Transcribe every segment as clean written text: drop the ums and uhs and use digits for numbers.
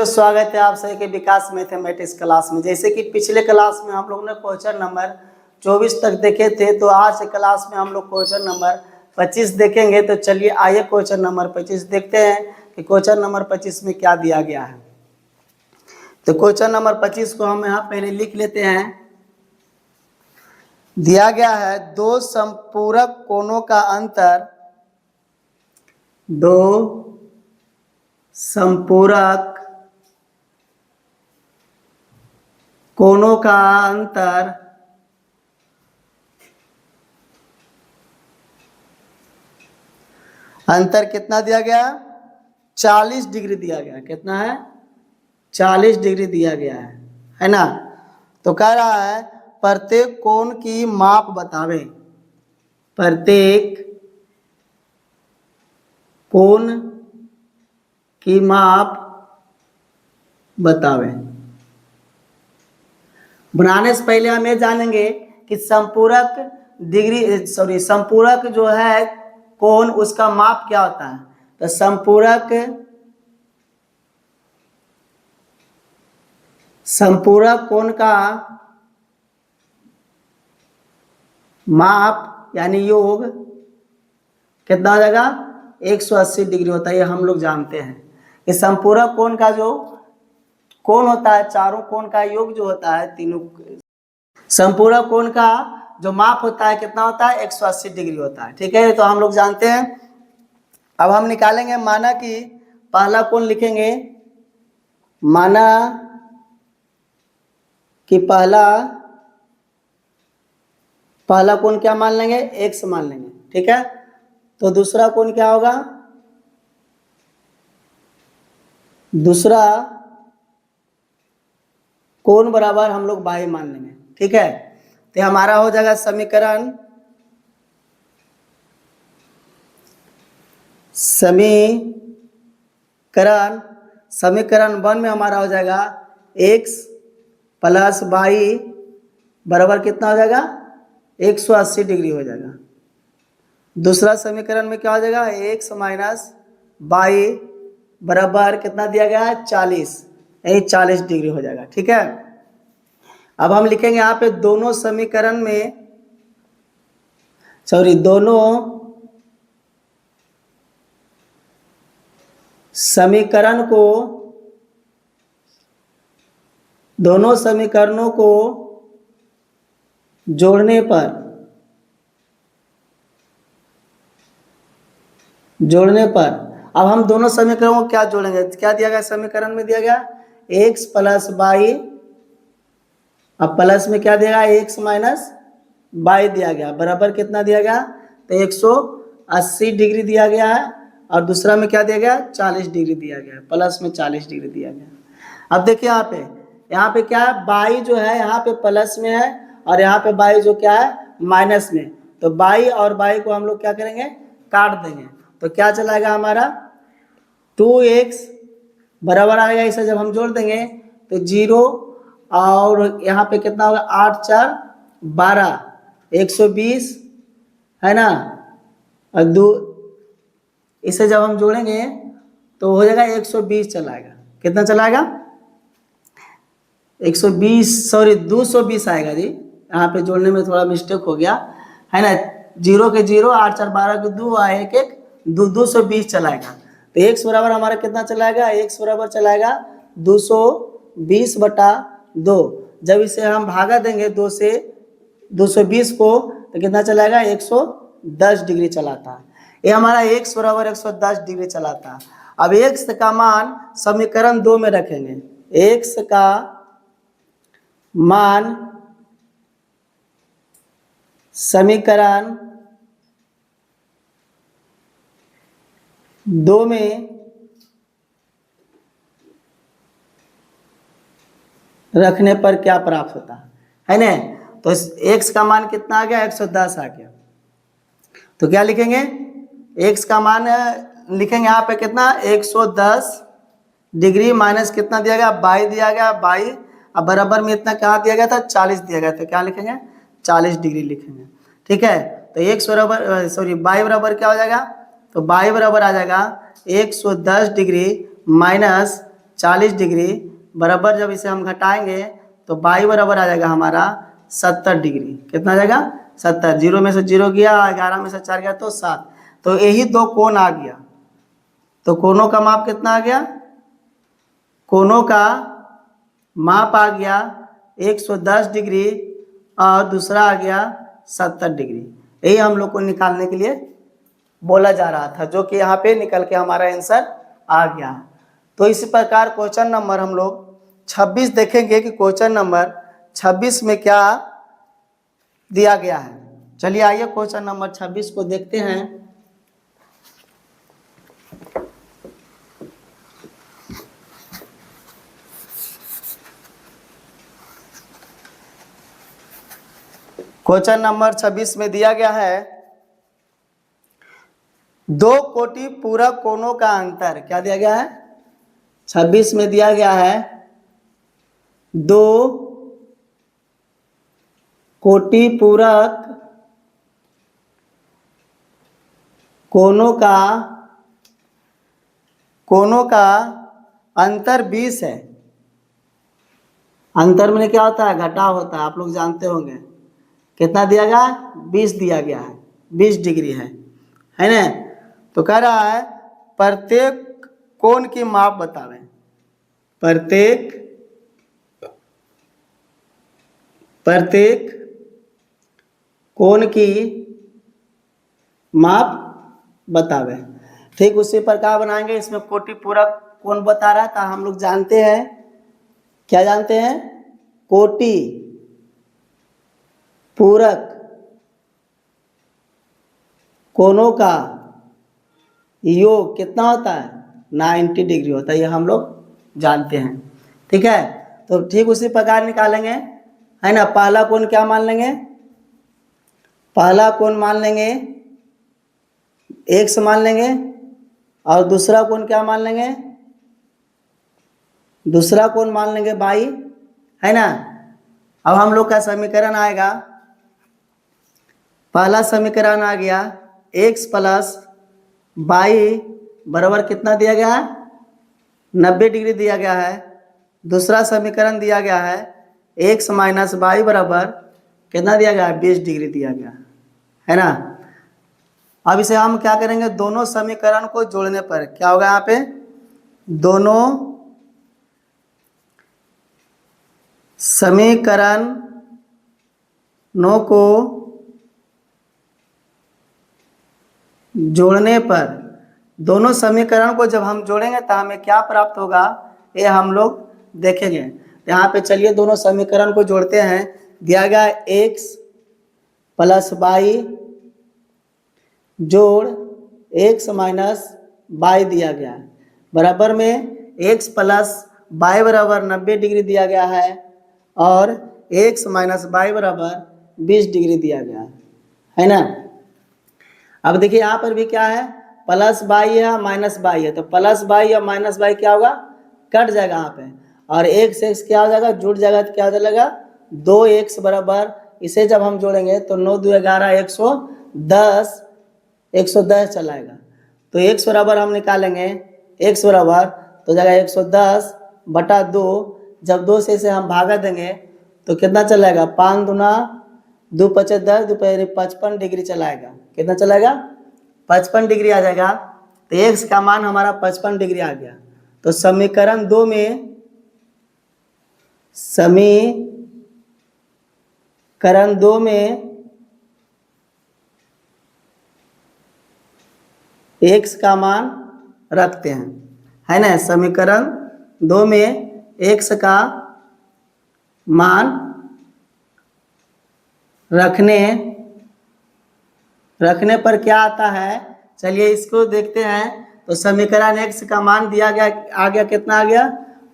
तो स्वागत है आप सभी के विकास मैथमेटिक्स क्लास में। जैसे कि पिछले क्लास में हम लोग ने क्वेश्चन नंबर 24 तक देखे थे, तो आज के क्लास में हम लोग क्वेश्चन नंबर 25 देखेंगे। तो चलिए आइए क्वेश्चन नंबर 25 देखते हैं कि क्वेश्चन नंबर 25 में क्या दिया गया है। तो क्वेश्चन नंबर 25 को हम यहाँ पहले लिख लेते हैं। दिया गया है दो संपूरक कोणों का अंतर, दो संपूरक कोणों का अंतर कितना दिया गया? 40 डिग्री दिया गया। कितना है? 40 डिग्री दिया गया है ना। तो कह रहा है प्रत्येक कोण की माप बतावे। प्रत्येक कोण की माप बतावे। बनाने से पहले हम ये जानेंगे कि संपूरक जो है कोण, उसका माप क्या होता है। तो संपूरक कोण का माप यानी योग कितना हो जाएगा? 180 डिग्री होता है। ये हम लोग जानते हैं कि संपूरक कोण का जो कोण होता है, चारों कोण का योग जो होता है, तीनों संपूरक कोण का जो माप होता है कितना होता है? 180 डिग्री होता है। ठीक है, तो हम लोग जानते हैं। अब हम निकालेंगे। माना कि पहला कोण लिखेंगे, माना कि पहला कोण क्या मान लेंगे? x मान लेंगे। ठीक है, तो दूसरा कोण क्या होगा? दूसरा कोण बराबर हम लोग y मान लेंगे। ठीक है, तो हमारा हो जाएगा समीकरण 1 में हमारा हो जाएगा x प्लस y बराबर कितना हो जाएगा? 180 डिग्री हो जाएगा। दूसरा समीकरण में क्या हो जाएगा? x माइनस y बराबर कितना दिया गया है? 40, यही 40 डिग्री हो जाएगा। ठीक है, अब हम लिखेंगे यहाँ पे दोनों समीकरण समीकरणों को जोड़ने पर अब हम दोनों समीकरणों को क्या जोड़ेंगे? क्या दिया गया समीकरण में? दिया गया x प्लस y, अब प्लस में क्या दिया गया? x माइनस y दिया गया, बराबर कितना दिया गया? तो 180 डिग्री दिया गया है। और दूसरा में क्या दिया गया? 40 डिग्री दिया गया, प्लस में 40 डिग्री दिया गया। अब देखिए यहाँ पे क्या है? y जो है यहाँ पे प्लस में है, और यहाँ पे y जो क्या है? माइनस में। तो y और y को हम लोग क्या करेंगे? काट देंगे। तो क्या चलाएगा हमारा? 2x बराबर आएगा, इसे जब हम जोड़ देंगे तो 0, और यहाँ पे कितना होगा? 8 4 12, 120 है ना। और 2 इसे जब हम जोड़ेंगे तो हो जाएगा 120 चलाएगा। कितना चलाएगा? 220 आएगा जी। यहाँ पे जोड़ने में थोड़ा मिस्टेक हो गया है ना। 0 के 0, 8 4 12 के 2, 1 1 220 चलाएगा। तो x बराबर हमारा कितना चलाएगा? x बराबर चलाएगा 220 बटा 2। जब इसे हम भागा देंगे 2 से 220 को, तो कितना चलाएगा? 110 डिग्री चलाता है। ये हमारा x बराबर 110 डिग्री चलाता है। अब x का मान समीकरण 2 में रखेंगे। x का मान समीकरण 2 में रखने पर क्या प्राप्त होता है ना। तो x का मान कितना आ गया? 110 आ गया। तो क्या लिखेंगे? x का मान लिखेंगे यहाँ पे कितना? 110 डिग्री माइनस कितना दिया गया? y दिया गया, y। अब बराबर में इतना कहाँ दिया गया था? 40 दिया गया। तो क्या लिखेंगे? 40 डिग्री लिखेंगे। ठीक है, तो y बराबर क्या हो जाएगा? तो y बराबर आ जाएगा 110 डिग्री माइनस 40 डिग्री बराबर जब इसे हम घटाएंगे तो बाई बराबर आ जाएगा हमारा 70 डिग्री। कितना आ जाएगा? 70। 0 में से 0 गया, 11 में से 4 गया तो 7। तो यही दो कोण आ गया। तो कोणों का माप कितना आ गया? कोणों का माप आ गया 110 डिग्री और दूसरा आ गया 70 डिग्री। यही हम लोग को निकालने के लिए बोला जा रहा था, जो कि यहाँ पे निकल के हमारा आंसर आ गया। तो इसी प्रकार क्वेश्चन नंबर हम लोग 26 देखेंगे कि क्वेश्चन नंबर 26 में क्या दिया गया है। चलिए आइए क्वेश्चन नंबर 26 को देखते हैं। क्वेश्चन नंबर 26 में दिया गया है 2 कोटि पूरक कोणों का अंतर। क्या दिया गया है? 26 में दिया गया है 2 कोटि पूरक कोणों का अंतर 20 है। अंतर में क्या होता है? घटाव होता है, आप लोग जानते होंगे। कितना दिया गया? 20 दिया गया है, 20 डिग्री है ना। तो कह रहा है प्रत्येक कोण की माप बतावे। प्रत्येक कोण की माप बतावे। ठीक उसी प्रकार बनाएंगे। इसमें कोटि पूरक कोण बता रहा था। हम लोग जानते हैं, क्या जानते हैं? कोटि पूरक कोणों का योग कितना होता है? 90 डिग्री होता है। ये हम लोग जानते हैं। ठीक है, तो ठीक उसी प्रकार निकालेंगे, है ना। पहला कोण क्या मान लेंगे? पहला कोण मान लेंगे x मान लेंगे, और दूसरा कोण क्या मान लेंगे? दूसरा कोण मान लेंगे y, है ना। अब हम लोग का समीकरण आएगा, पहला समीकरण आ गया x प्लस y बराबर कितना दिया गया है? 90 डिग्री दिया गया है। दूसरा समीकरण दिया गया है x माइनस वाई बराबर कितना दिया गया है? 20 डिग्री दिया गया है ना। अब इसे हम क्या करेंगे? दोनों समीकरण को जोड़ने पर क्या होगा? यहाँ पे दोनों समीकरणों को जोड़ने पर, दोनों समीकरण को जब हम जोड़ेंगे तो हमें क्या प्राप्त होगा, ये हम लोग देखेंगे। यहाँ पे चलिए दोनों समीकरण को जोड़ते हैं। दिया गया x प्लस वाई जोड़ x माइनस वाई दिया गया है, बराबर में x प्लस वाई बराबर 90 डिग्री दिया गया है, और x माइनस वाई बराबर 20 डिग्री दिया गया है ना। अब देखिए यहाँ पर भी क्या है? प्लस वाई है माइनस वाई है, तो प्लस वाई और माइनस वाई क्या होगा? कट जाएगा यहाँ पे, और x x क्या हो जाएगा? जुड़ जाएगा। तो क्या हो जाएगा? 2x बराबर, इसे जब हम जोड़ेंगे तो 9 2 11 110 चलाएगा। तो x बराबर हम निकालेंगे, x बराबर तो जाएगा 110 बटा 2। जब 2 से इसे हम भागा देंगे तो कितना चलाएगा? 5 दूना 2 पचे 10, 2 पचे 55 डिग्री चलाएगा। कितना चलाएगा? 55 डिग्री आ जाएगा। तो x का मान हमारा 55 डिग्री आ गया। तो समीकरण 2 में x का मान रखते हैं, है ना। समीकरण 2 में x का मान रखने पर क्या आता है? चलिए इसको देखते हैं। तो समीकरण x का मान दिया गया, आ गया कितना आ गया?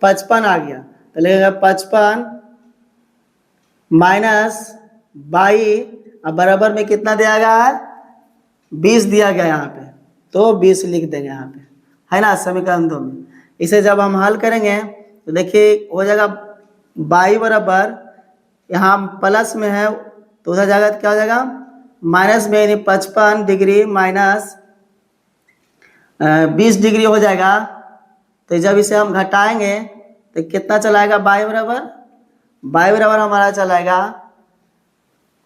55 आ गया। तो लगेगा 55 माइनस 22, अब बराबर में कितना दिया गया है? 20 दिया गया यहाँ पे, तो 20 लिख देंगे यहाँ पे, है ना। समीकरण 2 में इसे जब हम हल करेंगे तो देखिए हो जाएगा y बराबर, यहाँ प्लस में है तो उधर जाएगा तो क्या हो जाएगा? माइनस में, यानी 55 डिग्री माइनस 20 डिग्री हो जाएगा तो जब इसे हम घटाएंगे तो कितना चलाएगा, y बराबर हमारा चलाएगा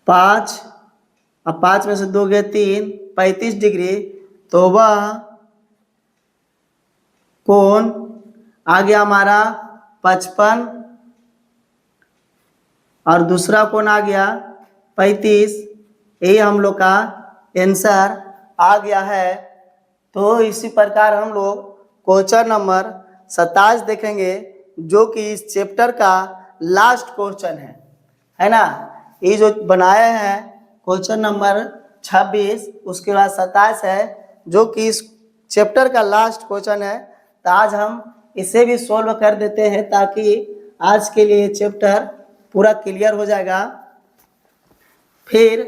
5, अब 5 में से 2 गए 3, 35 डिग्री। तो वह कोण आ गया हमारा 55 और दूसरा कोण आ गया 35। यही हम लोग का आंसर आ गया है। तो इसी प्रकार हम लोग क्वेश्चन नंबर 27 देखेंगे, जो कि इस चैप्टर का लास्ट क्वेश्चन है ना। ये जो बनाए हैं क्वेश्चन नंबर 26, उसके बाद 27 है, जो कि इस चैप्टर का लास्ट क्वेश्चन है। तो आज हम इसे भी सॉल्व कर देते हैं, ताकि आज के लिए चैप्टर पूरा क्लियर हो जाएगा। फिर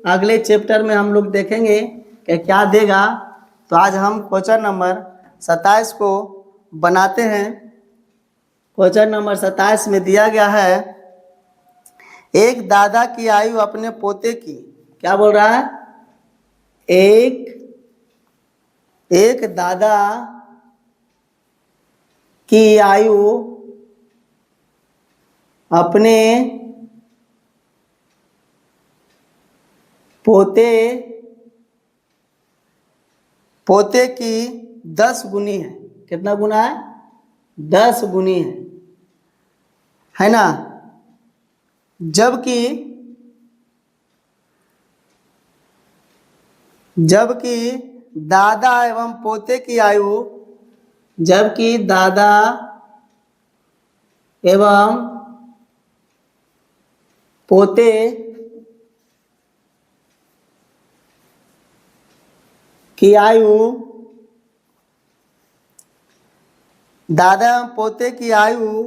अगले चैप्टर में हम लोग देखेंगे कि क्या देगा। तो आज हम क्वेश्चन नंबर 27 को बनाते हैं। क्वेश्चन नंबर 27 में दिया गया है, एक दादा की आयु अपने पोते की, क्या बोल रहा है, एक दादा की आयु अपने पोते की 10 गुनी है। कितना गुना है, 10 गुनी है ना। जबकि दादा एवं पोते की आयु, जबकि दादा एवं पोते की आयु, दादा एवं पोते की आयु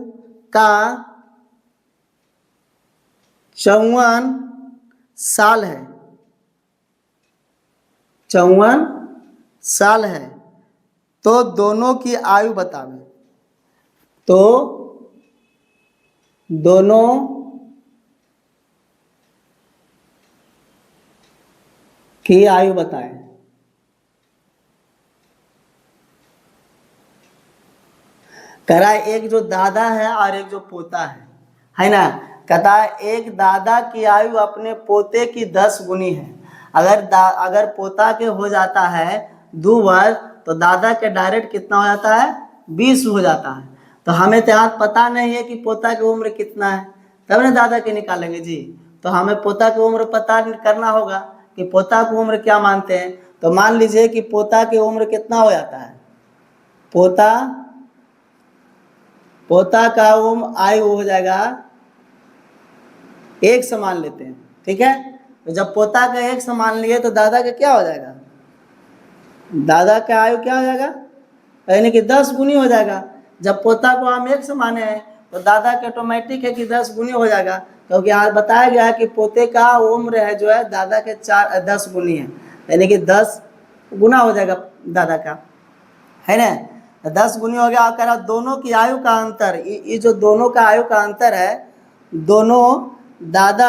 का 54 साल है, 54 साल है। तो दोनों की आयु बतावे। तो दोनों की आयु बताएं। कह रहा है एक जो दादा है और एक जो पोता है ना। कहता है एक दादा की आयु अपने पोते की 10 गुनी है। अगर पोता के हो जाता है 2 वर्ष, तो दादा के डायरेक्ट कितना हो जाता है, 20 हो जाता है। तो हमें तो आज पता नहीं है कि पोता की उम्र कितना है, तब ना दादा के निकालेंगे जी। तो हमें पोता की उम्र पता करना होगा कि पोता की उम्र क्या मानते हैं। तो मान लीजिए कि पोता की उम्र कितना हो जाता है, पोता का आयु हो जाएगा 1 समान लेते हैं, ठीक है। तो जब पोता का 1 समान लिए तो दादा का क्या हो जाएगा, दादा का आयु क्या हो जाएगा, यानी कि 10 गुनी हो जाएगा। जब पोता को हम 1 माने हैं तो दादा के ऑटोमेटिक है कि 10 गुनी हो जाएगा, क्योंकि आज बताया गया है कि पोते का उम्र है जो है दादा के 10 गुनी है, यानी कि 10 गुना हो जाएगा दादा का, है ना। 10 गुनी हो गया। कह रहा दोनों की आयु का अंतर, ये जो दोनों का आयु का अंतर है, दोनों दादा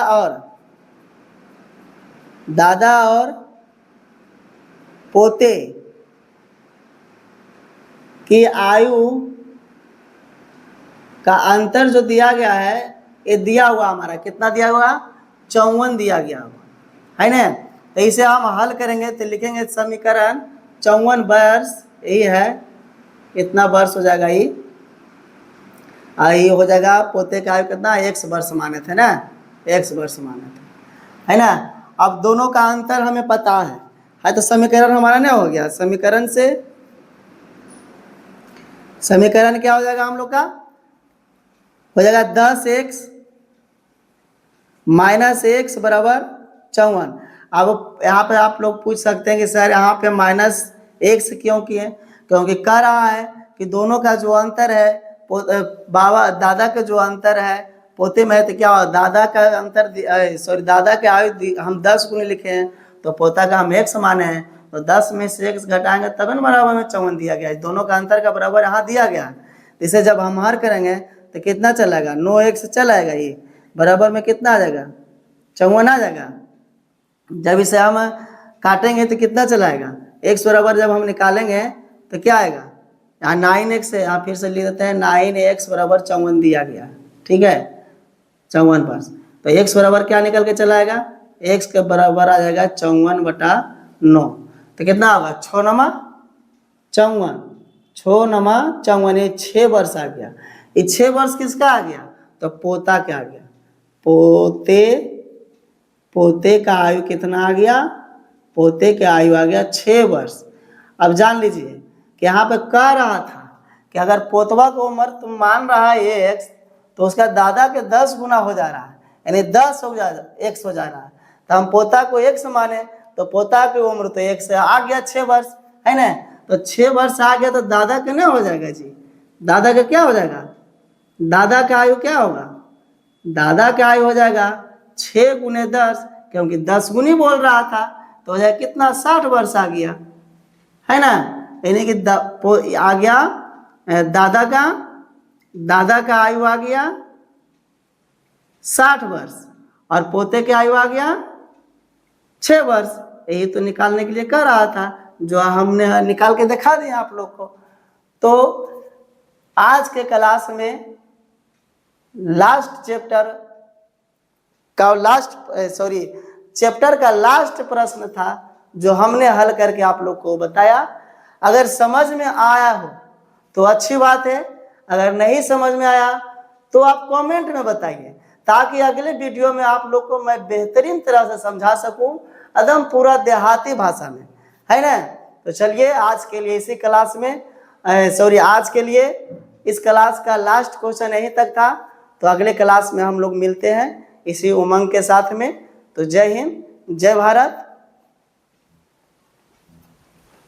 और पोते की आयु का अंतर जो दिया गया है, ये दिया हुआ हमारा कितना दिया हुआ, 54 दिया गया हुआ है ना। तो इसे हम हल करेंगे तो लिखेंगे समीकरण 54 वर्ष, यही है, इतना वर्ष हो जाएगा। ये हो जाएगा पोते का आयु कितना, 1 वर्ष माने थे ना, 1 वर्ष माने थे, है ना। अब दोनों का अंतर हमें पता है तो समीकरण हमारा ना हो गया। समीकरण क्या हो जाएगा हम लोग का, हो जाएगा 10x - x बराबर 54। अब यहाँ पे आप लोग पूछ सकते हैं कि सर यहाँ पे -x क्यों किए, क्योंकि कह रहा है कि दोनों का जो अंतर है, दादा का जो अंतर है पोते में, तो क्या दादा का अंतर, दादा के आयु हम 10 गुनी लिखे हैं, तो पोता का हम 1 माने हैं, तो 10 में से 1 घटाएंगे तब न बराबर में 54 दिया गया है। दोनों का अंतर का बराबर यहाँ दिया गया है। इसे जब हम हर करेंगे तो कितना चलेगा, 9x चल आएगा, ये बराबर में कितना आ जाएगा, 54 आ जाएगा। जब इसे हम काटेंगे तो कितना चलाएगा, x बराबर जब हम निकालेंगे तो क्या आएगा, यहाँ 9x है, यहाँ फिर से लिख देते हैं 9x बराबर 54 दिया गया, ठीक है 54 पर। तो x बराबर क्या निकल के चला आएगा, x के बराबर आ जाएगा 54/9। तो कितना होगा 6 नमा 54, 6 नमा 54, ये 6 वर्ष आ गया। ये 6 वर्ष किसका आ गया, तो पोता क्या आ गया, पोते का आयु कितना आ गया, पोते का आयु आ गया 6 वर्ष। अब जान लीजिए कि यहाँ पे कह रहा था कि अगर पोतवा को उम्र तुम मान रहा है x, तो उसका दादा के 10 गुना हो जा रहा है, यानी 10 x हो जा रहा है। तो हम पोता को x माने तो पोता की उम्र तो x आ गया 6 वर्ष, है ना। तो 6 वर्ष आ गया तो दादा का क्या हो जाएगा जी, दादा का क्या हो जाएगा, दादा का आयु क्या होगा, दादा का आयु हो जाएगा 6 गुने 10, क्योंकि 10 गुनी बोल रहा था, तो हो जाएगा कितना 60 वर्ष आ गया, है ना। यानी कि आ गया दादा का आयु आ गया 60 वर्ष और पोते की आयु आ गया 6 वर्ष। यही तो निकालने के लिए कह रहा था, जो हमने निकाल के दिखा दिया आप लोग को। तो आज के क्लास में चैप्टर का लास्ट प्रश्न था जो हमने हल करके आप लोग को बताया। अगर समझ में आया हो तो अच्छी बात है, अगर नहीं समझ में आया तो आप कमेंट में बताइए, ताकि अगले वीडियो में आप लोग को मैं बेहतरीन तरह से समझा सकूं, एकदम पूरा देहाती भाषा में, है ना। तो चलिए आज के लिए इसी क्लास में आज के लिए इस क्लास का लास्ट क्वेश्चन यहीं तक था। तो अगले क्लास में हम लोग मिलते हैं इसी उमंग के साथ में। तो जय हिंद, जय भारत।